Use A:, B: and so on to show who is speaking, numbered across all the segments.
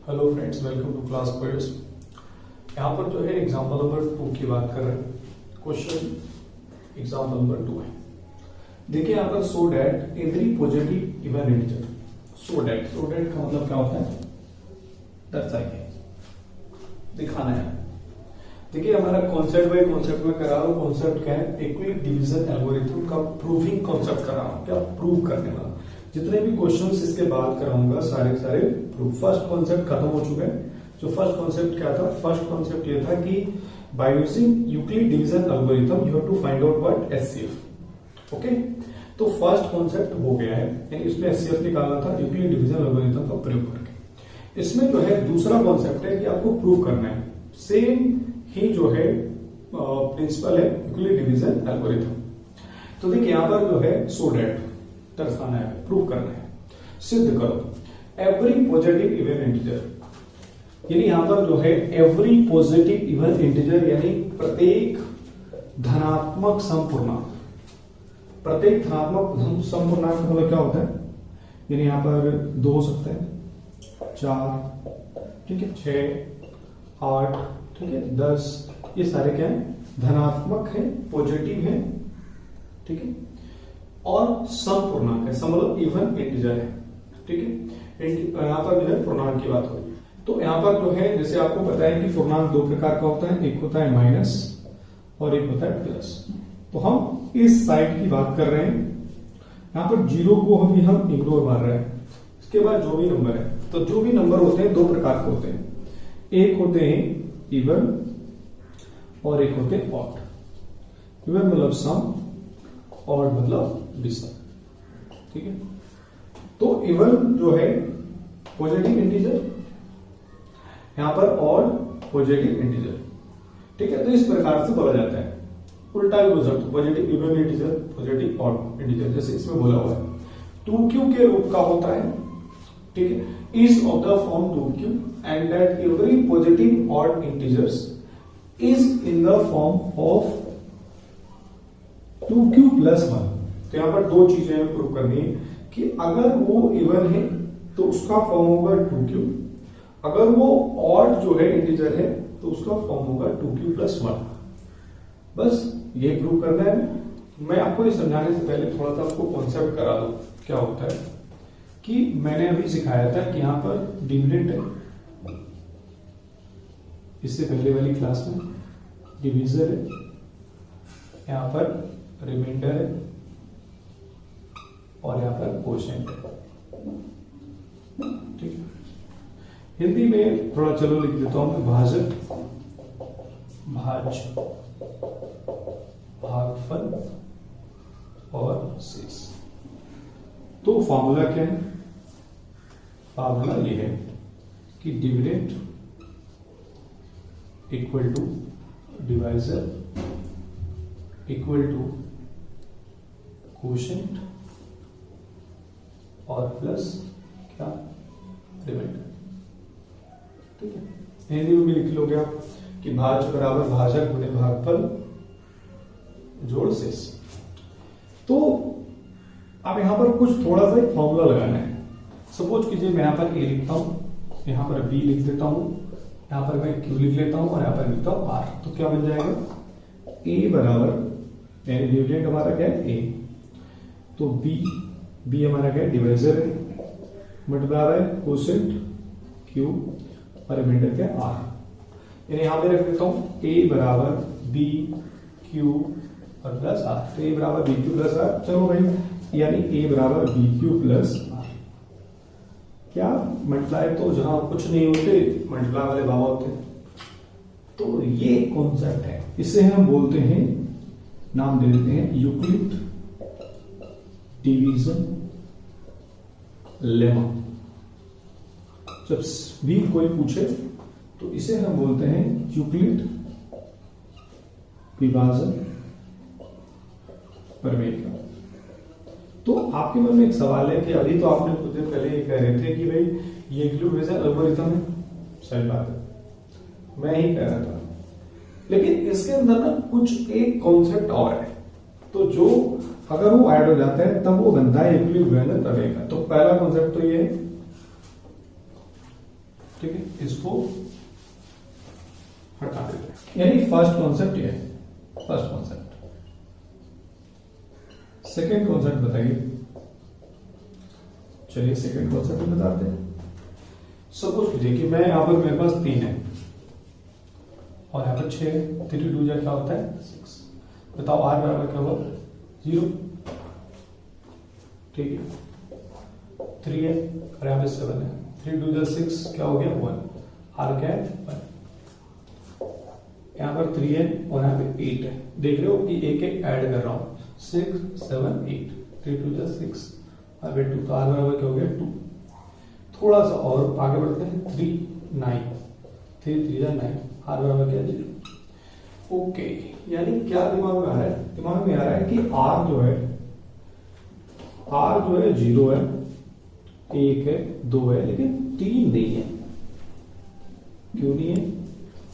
A: Hello friends, welcome to class quiz. यहाँ पर जो है एग्जाम्पल नंबर 2 की बात कर रहे हैं। क्वेश्चन एग्जाम्पल नंबर 2 है। देखिए यहाँ पर so that every positive even integer. So that का मतलब क्या होता है? दर्शाइए, दिखाना है। देखिए हमारा कॉन्सेप्ट बाय कॉन्सेप्ट में करा रहा हूँ। कॉन्सेप्ट क्या है? यूक्लिड डिवीजन एल्गोरिथम का प्रूविंग कॉन्सेप्ट करा रहा हूँ। क्या प्रूव करने वाला? जितने भी क्वेश्चंस इसके बाद कराऊंगा सारे प्रूफ। फर्स्ट कॉन्सेप्ट खत्म हो चुका है। जो फर्स्ट कॉन्सेप्ट क्या था? फर्स्ट कॉन्सेप्ट ये था कि by using Euclid division algorithm you have to find out what HCF. Okay, तो फर्स्ट कॉन्सेप्ट हो गया है, यानी इसमें एचसीएफ निकालना था यूक्लिड डिवीजन एल्गोरिथम का प्रयोग करके। इसमें जो है दूसरा कॉन्सेप्ट है कि आपको प्रूव करना है। सेम ही जो है प्रिंसिपल है यूक्लिड डिवीजन एल्गोरिथम। तो देखिए यहां पर जो है सो डैट दर्शाना है, प्रूव करना है, सिद्ध करो एवरी पॉजिटिव इवन इंटीजर। यानी यहां पर जो है एवरी पॉजिटिव इवन इंटीजर यानी प्रत्येक धनात्मक समपूर्णांक। प्रत्येक धनात्मक समपूर्णांक मतलब क्या होता है? यानी यहां पर 2 हो सकता है, 4, ठीक है, 6, 8, ठीक है, 10, ये सारे क्या है? धनात्मक है, पॉजिटिव है, ठीक है, और समपूर्णांक है। सम मतलब इवन इंटीजर है, ठीक है। यहां पर जो है पूर्णांक की बात हो रही है। तो यहां पर जो है जैसे आपको पता है कि पूर्णांक 2 प्रकार का होता है, एक होता है माइनस और एक होता है प्लस। तो हम इस साइड की बात कर रहे हैं। यहां पर 0 को हम इग्नोर मार रहे हैं। इसके बाद जो भी नंबर है, तो जो भी नंबर होते हैं 2 प्रकार के होते हैं। एक होते हैं इवन और एक होते हैं ऑड। इवन मतलब सम, ऑड मतलब विषम, ठीक है। तो इवन जो है पॉजिटिव इंटीजर, यहां पर ऑड पॉजिटिव इंटीजर, ठीक है। तो इस प्रकार से बोला जाता है। उल्टा भी बोल सकते हो, positive even integer, positive odd integer, जैसे इसमें बोला हुआ है 2q के रूप का होता है, ठीक है। Is of the form 2q and that every positive odd integers is in the form of 2q plus 1। तो यहां पर 2 चीजें हमें प्रूव करनी है कि अगर वो इवन है तो उसका फॉर्म होगा 2q, अगर वो ऑड जो है इंटीजर है तो उसका फॉर्म होगा 2q प्लस 1। बस ये प्रूव करना है। मैं आपको ये समझाने से पहले थोड़ा सा आपको कॉन्सेप्ट करा दूं। क्या होता है कि मैंने अभी सिखाया था कि यहां पर डिविडेंड है, इससे पहले वाली क्लास में डिवीजर है, यहां पर रिमाइंडर है और यहां पर कोशेंट है, ठीक है। हिंदी में थोड़ा चलो लिख देता हूं मैं, भाजक, भाज्य, भागफल और शेष। तो फॉर्मूला क्या है? फॉर्मूला ये है कि dividend equal to divisor equal to quotient और प्लस क्या? रिमाइंडर, ठीक है। हिंदी में भी लिख लोगे आप कि भाज्य बराबर भाजक गुणे भागफल जोड़ शेष। तो अब यहां पर कुछ थोड़ा सा एक फॉर्मूला लगाना है। सपोज कीजिए मैं यहां पर ए लिखता हूं, यहां पर बी लिख देता हूं, यहां पर मैं क्यू लिख लेता हूं और यहां पर लिखता हूं आर। तो क्या बन जाएगा? ए बराबर डिविडेंड हमारा क्या है? ए। तो बी हमारा क्या है? डिवाइजर है, मल्टीप्लाई है कोसेंट क्यू और रिमाइंडर क्या है? आर। यानी यहां पे रख देता हूं ए बराबर बी क्यू और प्लस आर। तो ए बराबर बी क्यू प्लस आर। चलो भाई, यानी ए बराबर बी क्यू प्लस आर। क्या मल्टीप्लाई तो जहां कुछ नहीं होते मल्टीप्लाई वाले भाव होते हैं। तो ये कॉन्सेप्ट है, इसे हम बोलते हैं, नाम दे देते हैं यूक्लिड डिवीजन लेमा। जब भी कोई पूछे तो इसे हम बोलते हैं यूक्लिड विभाजन प्रमेय। तो आपके मन में एक सवाल है कि अभी तो आपने कुछ दिन पहले ये कह रहे थे कि भाई ये यूक्लिड डिवीजन एल्गोरिथम है। सही बात है, मैं ही कह रहा था, लेकिन इसके अंदर ना कुछ एक कॉन्सेप्ट और है। तो जो अगर वो ऐड हो जाता है तब वो बनता है यूक्लिड डिवीजन प्रमेय का। तो पहला कॉन्सेप्ट तो ये है ठीक है, इसको हटा देते हैं। यानी फर्स्ट कॉन्सेप्ट ये है, फर्स्ट कॉन्सेप्ट। सेकेंड कॉन्सेप्ट बताइए। चलिए सेकेंड कॉन्सेप्ट बताते हैं। सपोज कीजिए कि मैं यहां पर मेरे पास 3 है और यहां पर 6 है। 3 2 क्या होता है 6। बताओ r बराबर क्या होगा 0। ठीक है, 3 है और यहां पे 7 है। 3 2 6 क्या हो गया 1। r क्या है 1। यहां पर 3 है और यहां पे 8 है। देख रहे हो कि एक एक ऐड कर रहा हूं 6 7 8। 3 2 6 और 2 तो r बराबर क्या हो गया 2। थोड़ा सा और आगे बढ़ते हैं 3 9 3 3 9 r बराबर क्या 0। ओके, यानी क्या दिमाग में आ रहा है? दिमाग में आ रहा है कि r जो है 0 है, 1 है, 2 है, लेकिन 3 नहीं है। क्यों नहीं है?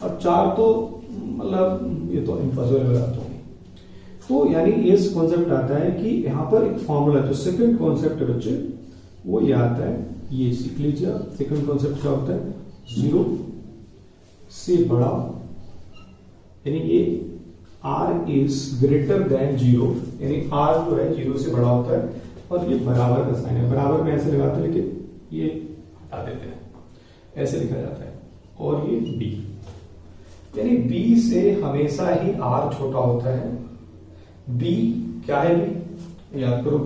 A: और 4 तो मतलब ये तो इम्पॉसिबल बात होगी। तो यानी इस कॉन्सेप्ट आता है कि यहां पर एक फॉर्मूला, जो सेकंड कॉन्सेप्ट है बच्चे, वो ये आता है, ये सीख लीजिए। सेकंड कॉन्सेप्ट क्या होता है 0 से बड़ा, यानी ये r इज ग्रेटर देन 0, यानी r जो है 0 से बड़ा होता है। और ये बराबर का साइन है, बराबर में ऐसे लगाते हैं, लेकिन ये हटा देते हैं, ऐसे लिखा जाता है। और ये b, यानी b से हमेशा ही r छोटा होता है। b क्या है? b याद करो,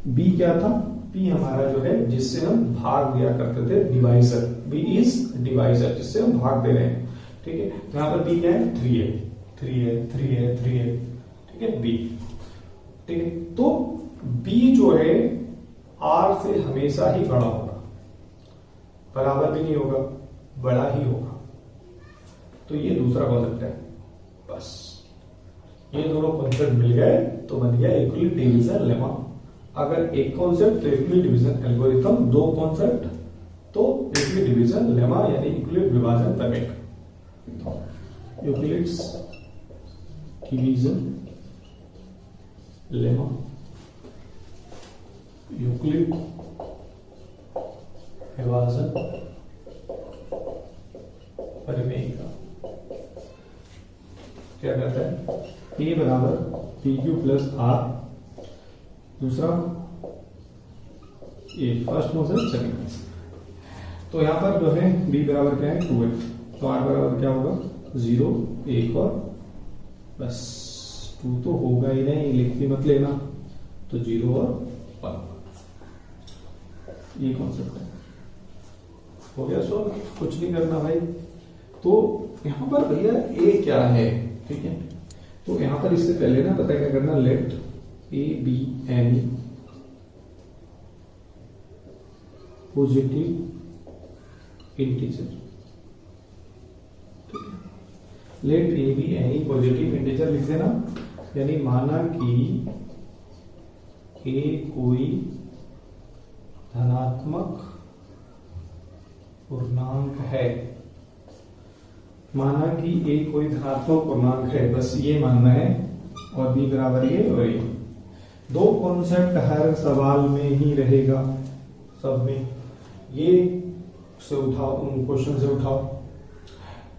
A: b क्या था? b हमारा जो है जिससे हम भाग दिया करते थे, डिवाइजर। b इज डिवाइजर, जिससे हम भाग दे रहे हैं। ठीक है, तो यहां पर b क्या है 3 है, 3 है, 3 है, 3 है। ठीक है, b। ठीक है, तो b जो है r से हमेशा ही बड़ा होगा, बराबर भी नहीं होगा, बड़ा ही होगा। तो ये दूसरा कॉन्सेप्ट है। बस ये दोनों कॉन्सेप्ट मिल गए तो बन गया यूक्लिड डिवीजन लेमा। अगर एक कॉन्सेप्ट तो यूक्लिड डिवीजन एल्गोरिथम, 2 कॉन्सेप्ट तो यूक्लिड डिवीजन लेमा, यानी यूक्लिड विभाजन प्रमेय। यूक्लिड्स डिवीजन लेमा, यूक्लिड विभाजन प्रमेय का क्या कहता है? a बराबर pq प्लस r, दूसरा ए फर्स्ट कॉन्सेप्ट, सेकंड कॉन्सेप्ट। तो यहां पर जो है b बराबर क्या है 2 है, तो r बराबर क्या होगा 0 1 और बस 2 तो होगा ही नहीं, लिख भी मत लेना, तो 0 और 1। ये कॉन्सेप्ट है, हो गया सो कुछ नहीं करना भाई। तो यहां पर भैया a क्या है? ठीक है, तो यहां पर इससे पहले ना पता क्या करना, let a be any positive integer. ठीक है, let a be any positive integer लिख देना। यानी माना कि a कोई धनात्मक पूर्णांक है, माना कि a कोई धनात्मक पूर्णांक है, बस ये मानना है। और b बराबर ये और ये 2 कॉन्सेप्ट हर सवाल में ही रहेगा, सब में। ये से उठाओ, क्वेश्चन से उठाओ।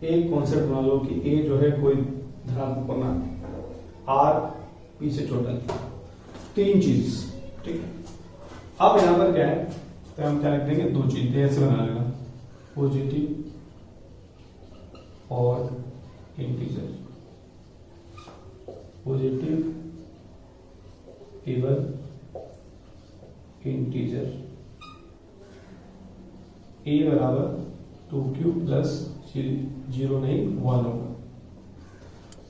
A: एक कॉन्सेप्ट मान लो कि a जो है कोई धनात्मक पूर्णांक, r p से छोटा है, 3 चीज। ठीक है, अब यहां पर क्या है, तो हम क्या लिख देंगे 2 चीजें, ऐसे बना लेना, पॉजिटिव और इंटीजर। पॉजिटिव केवल इंटीजर। a बराबर 2q प्लस 0 नहीं 1 होगा,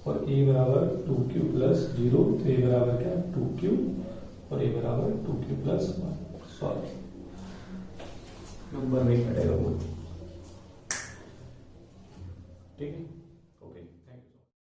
A: और a बराबर 2q प्लस 0, तो a बराबर क्या 2q, और a बराबर 2q प्लस 1। सॉरी, नंबर नहीं कटेगा वो। ठीक है।